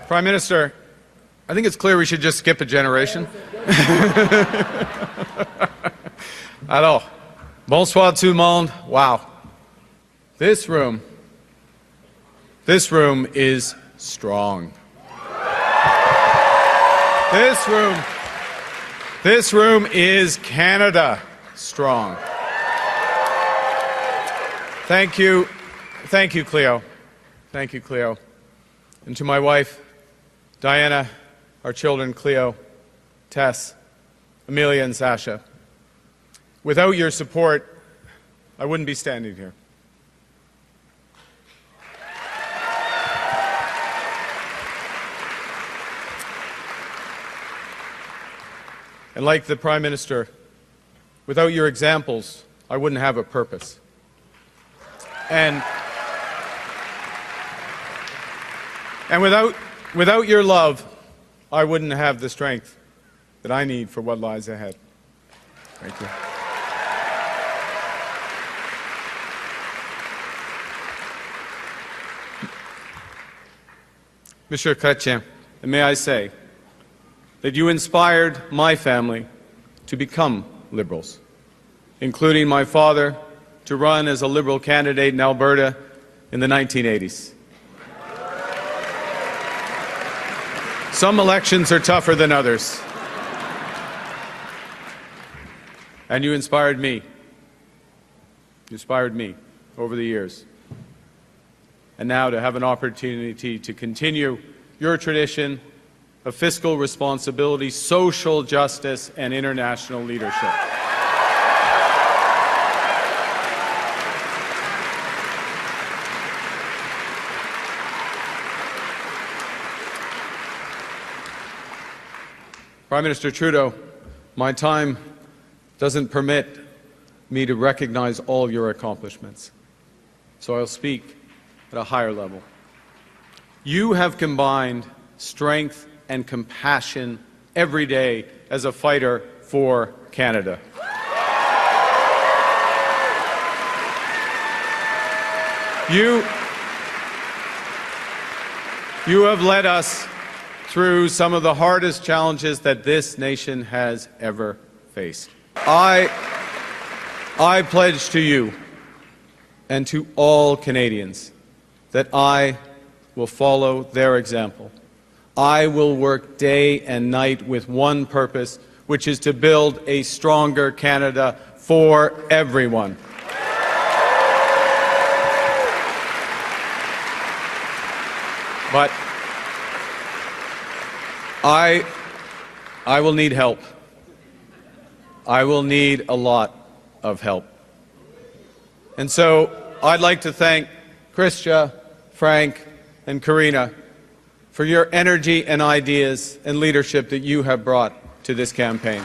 Prime Minister, I think it's clear we should just skip a generation. Alors, bonsoir tout le monde. Wow. This room is strong. This room is Canada strong. Thank you, Cleo. Thank you, Cleo. And to my wife, Diana, our children, Cleo, Tess, Amelia, and Sasha. Without your support, I wouldn't be standing here. And like the Prime Minister, without your examples, I wouldn't have a purpose. And without your love, I wouldn't have the strength that I need for what lies ahead. Thank you. Monsieur Chrétien, and may I say that you inspired my family to become Liberals, including my father to run as a Liberal candidate in Alberta in the 1980s. Some elections are tougher than others. And you inspired me. You inspired me over the years. And now to have an opportunity to continue your tradition of fiscal responsibility, social justice, and international leadership. Prime Minister Trudeau, my time doesn't permit me to recognize all your accomplishments, so I'll speak at a higher level. You have combined strength and compassion every day as a fighter for Canada. You have led us through some of the hardest challenges that this nation has ever faced. I pledge to you and to all Canadians that I will follow their example. I will work day and night with one purpose, which is to build a stronger Canada for everyone. But I will need help. I will need a lot of help. And so I'd like to thank Christia, Frank, and Karina for your energy and ideas and leadership that you have brought to this campaign.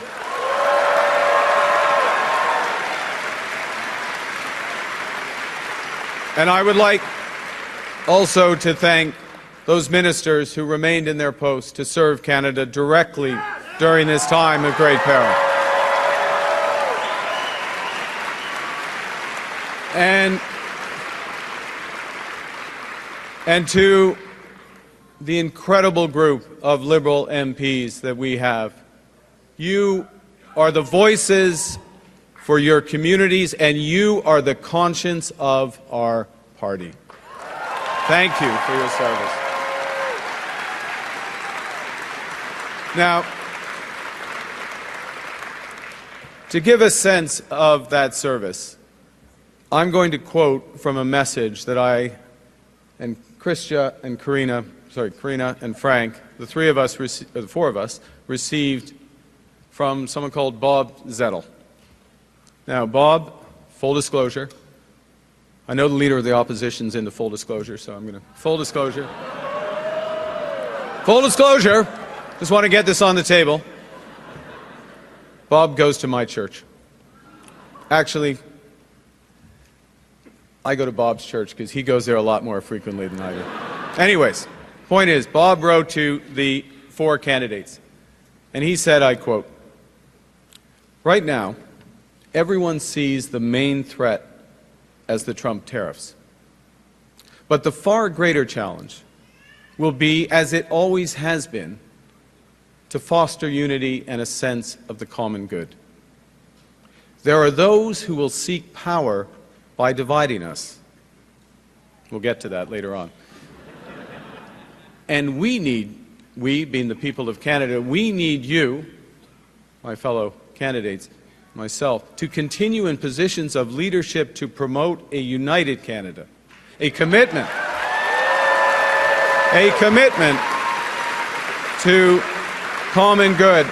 And I would like also to thank those ministers who remained in their posts to serve Canada directly during this time of great peril. And to the incredible group of Liberal MPs that we have. You are the voices for your communities, and you are the conscience of our party. Thank you for your service. Now, to give a sense of that service, I'm going to quote from a message that I and Christia and Karina and Frank, the four of us, received from someone called Bob Zettel. Now, Bob, full disclosure, I know the leader of the opposition's into full disclosure, so I'm going to full disclosure. Full disclosure. Just want to get this on the table. Bob goes to my church. Actually, I go to Bob's church because he goes there a lot more frequently than I do. Anyways, point is, Bob wrote to the four candidates, and he said, I quote, "Right now, everyone sees the main threat as the Trump tariffs. But the far greater challenge will be, as it always has been, to foster unity and a sense of the common good. There are those who will seek power by dividing us. We'll get to that later on. And we being the people of Canada, we need you, my fellow candidates, myself, to continue in positions of leadership to promote a united Canada, a commitment to common good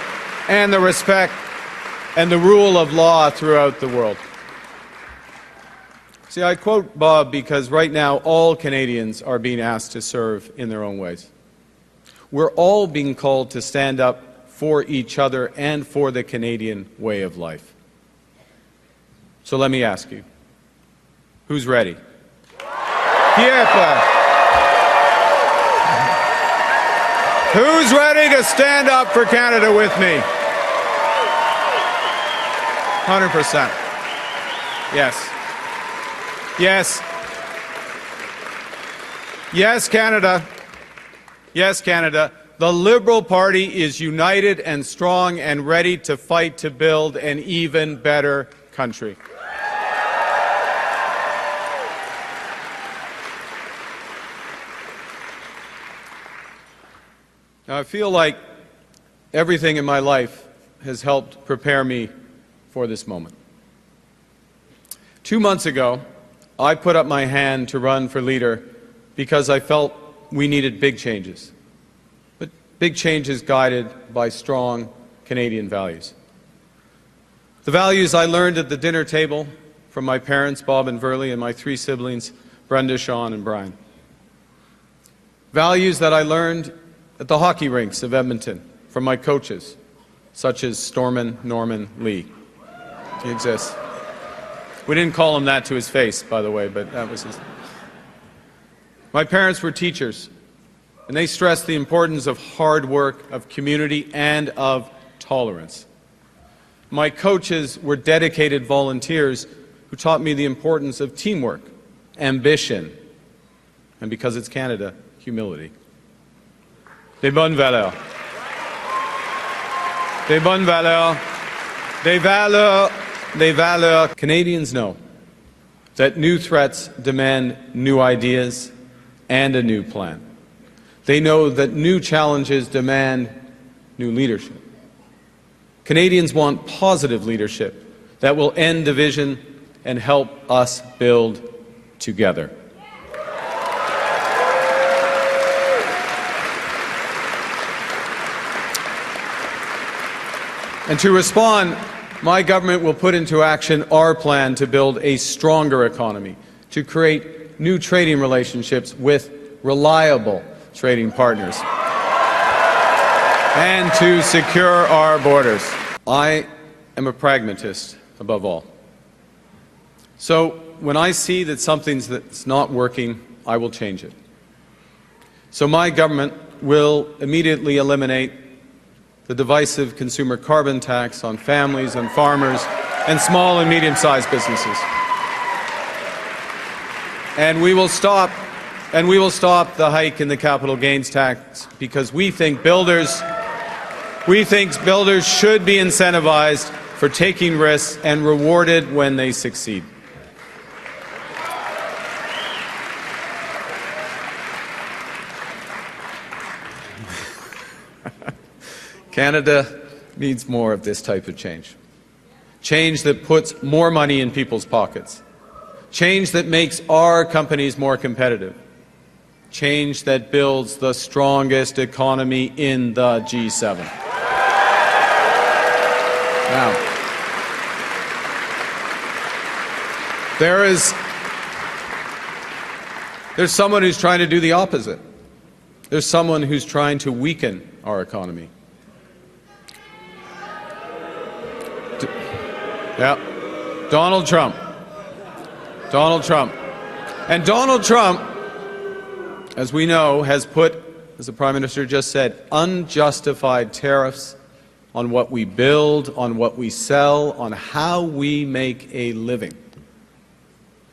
and the respect and the rule of law throughout the world. See, I quote Bob because right now all Canadians are being asked to serve in their own ways. We're all being called to stand up for each other and for the Canadian way of life. So let me ask you, who's ready? Who's ready to stand up for Canada with me? 100%. Yes. Yes. Yes, Canada. Yes, Canada. The Liberal Party is united and strong and ready to fight to build an even better country. Now, I feel like everything in my life has helped prepare me for this moment. 2 months ago, I put up my hand to run for leader because I felt we needed big changes, but big changes guided by strong Canadian values. The values I learned at the dinner table from my parents, Bob and Verley, and my 3 siblings, Brenda, Sean, and Brian. Values that I learned at the hockey rinks of Edmonton from my coaches, such as Stormin Norman Lee. He exists. We didn't call him that to his face, by the way, but that was his. My parents were teachers, and they stressed the importance of hard work, of community, and of tolerance. My coaches were dedicated volunteers who taught me the importance of teamwork, ambition, and because it's Canada, humility. Des bonnes valeurs. Des bonnes valeurs. Des valeurs. Des valeurs. Canadians know that new threats demand new ideas and a new plan. They know that new challenges demand new leadership. Canadians want positive leadership that will end division and help us build together. And to respond, my government will put into action our plan to build a stronger economy, to create new trading relationships with reliable trading partners, and to secure our borders. I am a pragmatist above all. So when I see that something's that's not working, I will change it. So my government will immediately eliminate the divisive consumer carbon tax on families and farmers and small and medium-sized businesses. And we will stop the hike in the capital gains tax because we think builders should be incentivized for taking risks and rewarded when they succeed. Canada needs more of this type of change. Change that puts more money in people's pockets. Change that makes our companies more competitive. Change that builds the strongest economy in the G7. Now, there's someone who's trying to do the opposite. There's someone who's trying to weaken our economy. Yeah, Donald Trump. And Donald Trump, as we know, has put, as the Prime Minister just said, unjustified tariffs on what we build, on what we sell, on how we make a living.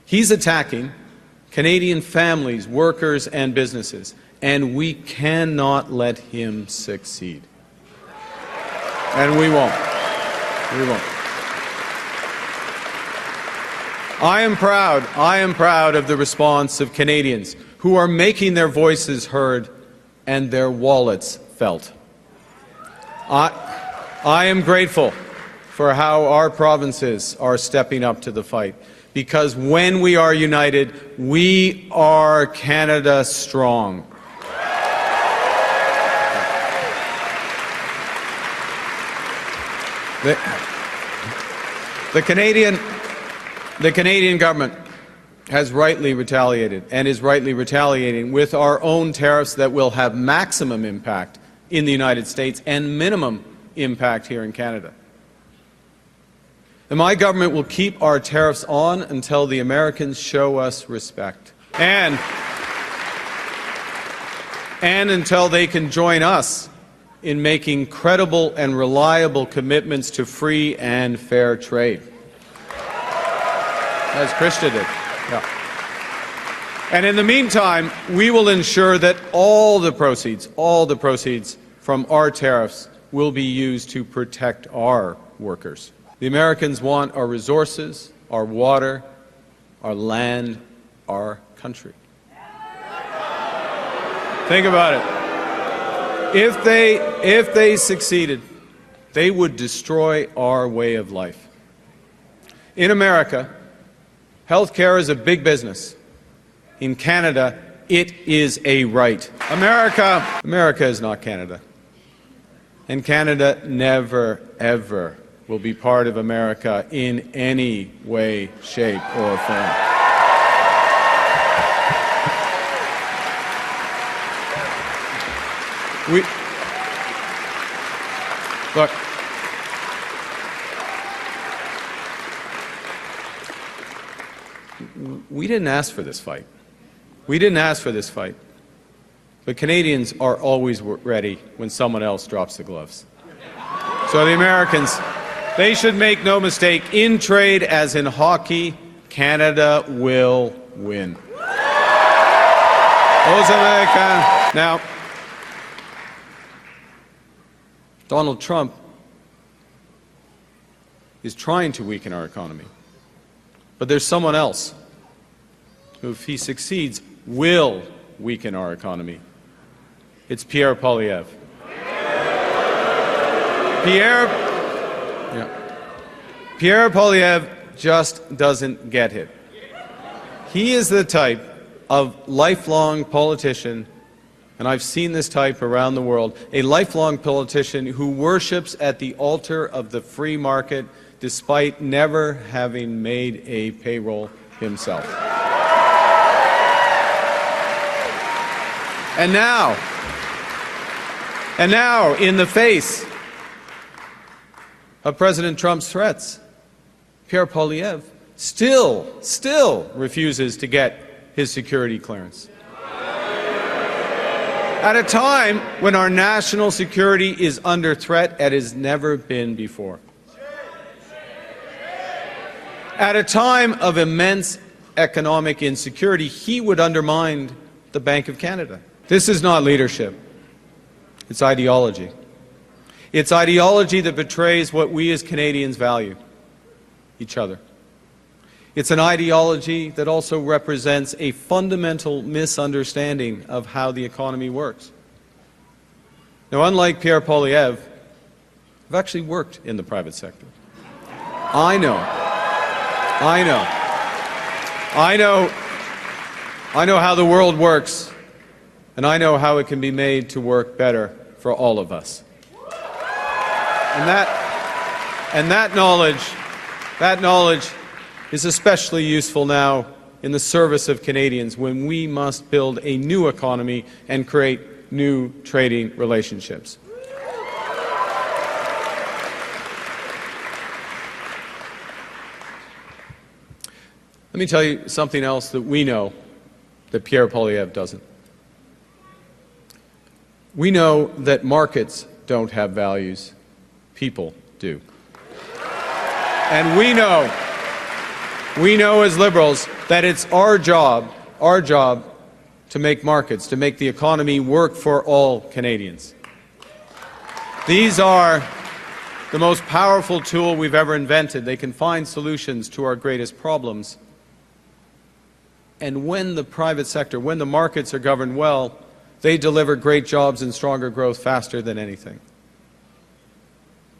He's attacking Canadian families, workers, and businesses. And we cannot let him succeed. And we won't. We won't. I am proud of the response of Canadians who are making their voices heard and their wallets felt. I am grateful for how our provinces are stepping up to the fight, because when we are united, we are Canada strong. The Canadian government has rightly retaliated and is rightly retaliating with our own tariffs that will have maximum impact in the United States and minimum impact here in Canada. And my government will keep our tariffs on until the Americans show us respect. And until they can join us in making credible and reliable commitments to free and fair trade. As Krista did. Yeah. And in the meantime, we will ensure that all the proceeds from our tariffs will be used to protect our workers. The Americans want our resources, our water, our land, our country. Think about it. If they succeeded, they would destroy our way of life. In America, healthcare is a big business. In Canada, it is a right. America is not Canada. And Canada never, ever will be part of America in any way, shape, or form. Look, we didn't ask for this fight. We didn't ask for this fight. But Canadians are always ready when someone else drops the gloves. So the Americans, they should make no mistake, in trade as in hockey, Canada will win. Those Americans. Now, Donald Trump is trying to weaken our economy. But there's someone else who, if he succeeds, will weaken our economy. It's Pierre Poilievre. Pierre Poilievre just doesn't get it. He is the type of lifelong politician, and I've seen this type around the world, a lifelong politician who worships at the altar of the free market despite never having made a payroll himself. And now, in the face of President Trump's threats, Pierre Poilievre still refuses to get his security clearance. At a time when our national security is under threat as it has never been before. At a time of immense economic insecurity, he would undermine the Bank of Canada. This is not leadership. It's ideology. It's ideology that betrays what we as Canadians value, each other. It's an ideology that also represents a fundamental misunderstanding of how the economy works. Now, unlike Pierre Poilievre, I've actually worked in the private sector. I know how the world works, and I know how it can be made to work better for all of us. And that knowledge is especially useful now in the service of Canadians when we must build a new economy and create new trading relationships. Let me tell you something else that we know that Pierre Poilievre doesn't. We know that markets don't have values, people do. And we know as liberals that it's our job our job to make markets, to make the economy work for all Canadians. These are the most powerful tool we've ever invented. They can find solutions to our greatest problems. And when the private sector, when the markets are governed well, they deliver great jobs and stronger growth faster than anything.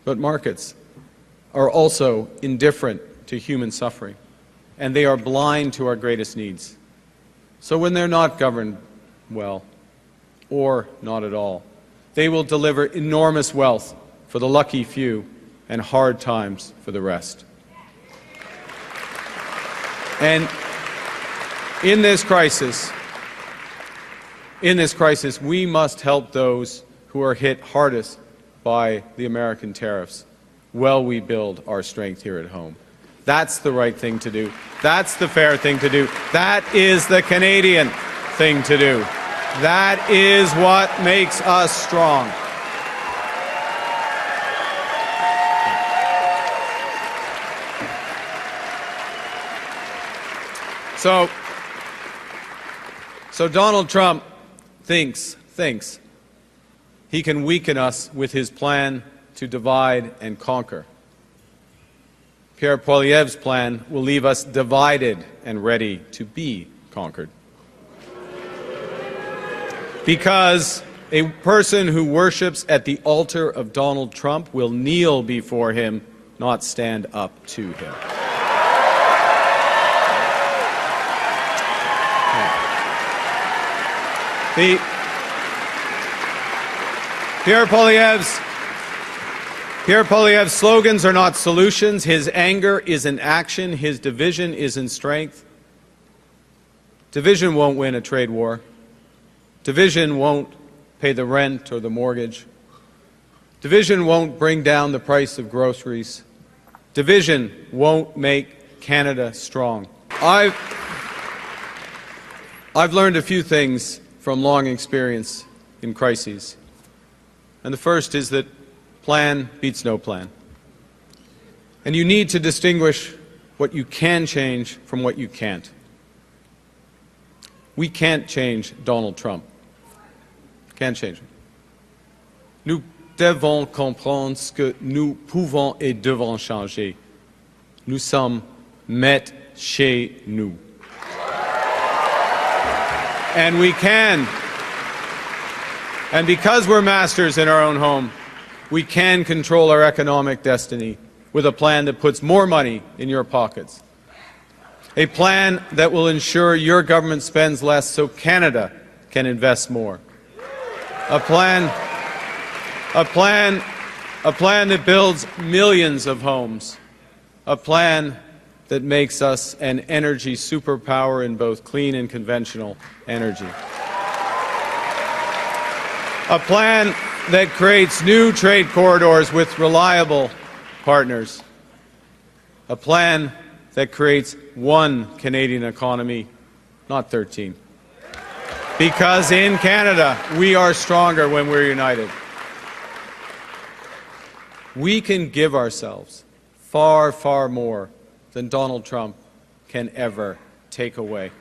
But markets are also indifferent to human suffering, and they are blind to our greatest needs. So when they're not governed well, or not at all, they will deliver enormous wealth for the lucky few and hard times for the rest. And in this crisis, we must help those who are hit hardest by the American tariffs while we build our strength here at home. That's the right thing to do. That's the fair thing to do. That is the Canadian thing to do. That is what makes us strong. So Donald Trump thinks he can weaken us with his plan to divide and conquer. Pierre Poilievre's plan will leave us divided and ready to be conquered. Because a person who worships at the altar of Donald Trump will kneel before him, not stand up to him. Pierre Poilievre's slogans are not solutions. His anger is in action. His division is in strength. Division won't win a trade war. Division won't pay the rent or the mortgage. Division won't bring down the price of groceries. Division won't make Canada strong. I've learned a few things from long experience in crises. And the first is that plan beats no plan. And you need to distinguish what you can change from what you can't. We can't change Donald Trump. Can't change him. Nous devons comprendre ce que nous pouvons et devons changer. Nous sommes maîtres chez nous. And we can. And because we're masters in our own home, we can control our economic destiny with a plan that puts more money in your pockets. A plan that will ensure your government spends less so Canada can invest more. A plan that builds millions of homes. A plan that makes us an energy superpower in both clean and conventional energy. A plan that creates new trade corridors with reliable partners. A plan that creates one Canadian economy, not 13. Because in Canada, we are stronger when we're united. We can give ourselves far, far more than Donald Trump can ever take away.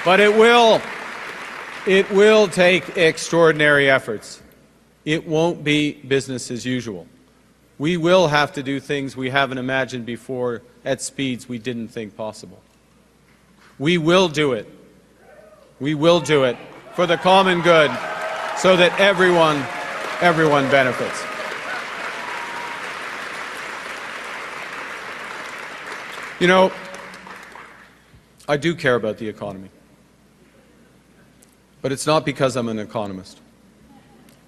But it will take extraordinary efforts. It won't be business as usual. We will have to do things we haven't imagined before at speeds we didn't think possible. We will do it. We will do it for the common good so that everyone benefits. You know, I do care about the economy. But it's not because I'm an economist.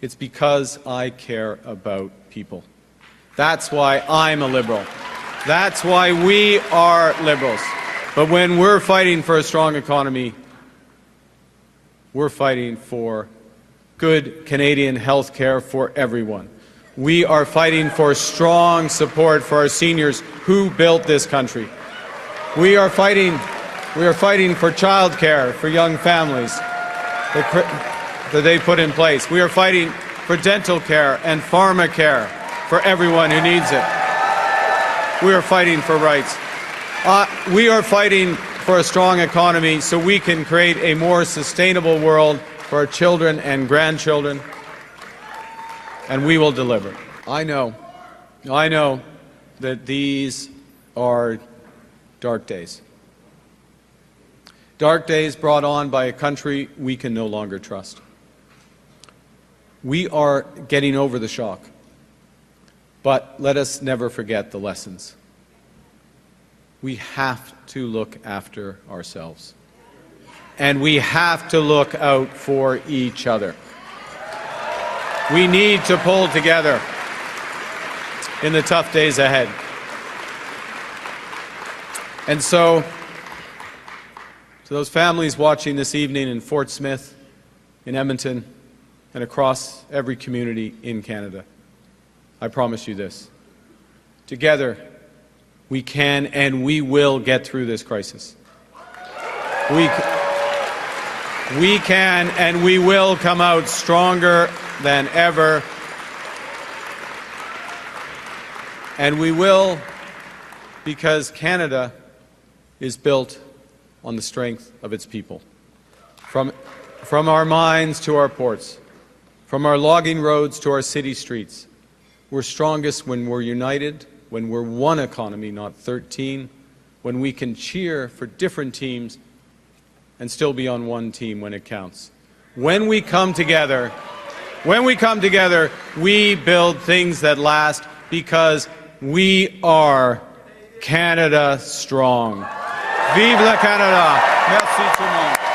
It's because I care about people. That's why I'm a liberal. That's why we are liberals. But when we're fighting for a strong economy, we're fighting for good Canadian health care for everyone. We are fighting for strong support for our seniors who built this country. We are fighting for child care for young families that they put in place. We are fighting for dental care and pharma care for everyone who needs it. We are fighting for rights We are fighting for a strong economy so we can create a more sustainable world for our children and grandchildren, and we will deliver. I know that these are dark days. Dark days brought on by a country we can no longer trust. We are getting over the shock, but let us never forget the lessons. We have to look after ourselves, and we have to look out for each other. We need to pull together in the tough days ahead. And so, to those families watching this evening in Fort Smith, in Edmonton, and across every community in Canada, I promise you this. Together, we can and we will get through this crisis. We can and we will come out stronger than ever. And we will, because Canada is built on the strength of its people. From our mines to our ports, from our logging roads to our city streets, we're strongest when we're united, when we're one economy, not 13, when we can cheer for different teams and still be on one team when it counts. When we come together, we build things that last because we are Canada strong. Vive la Canada! Merci tout le monde.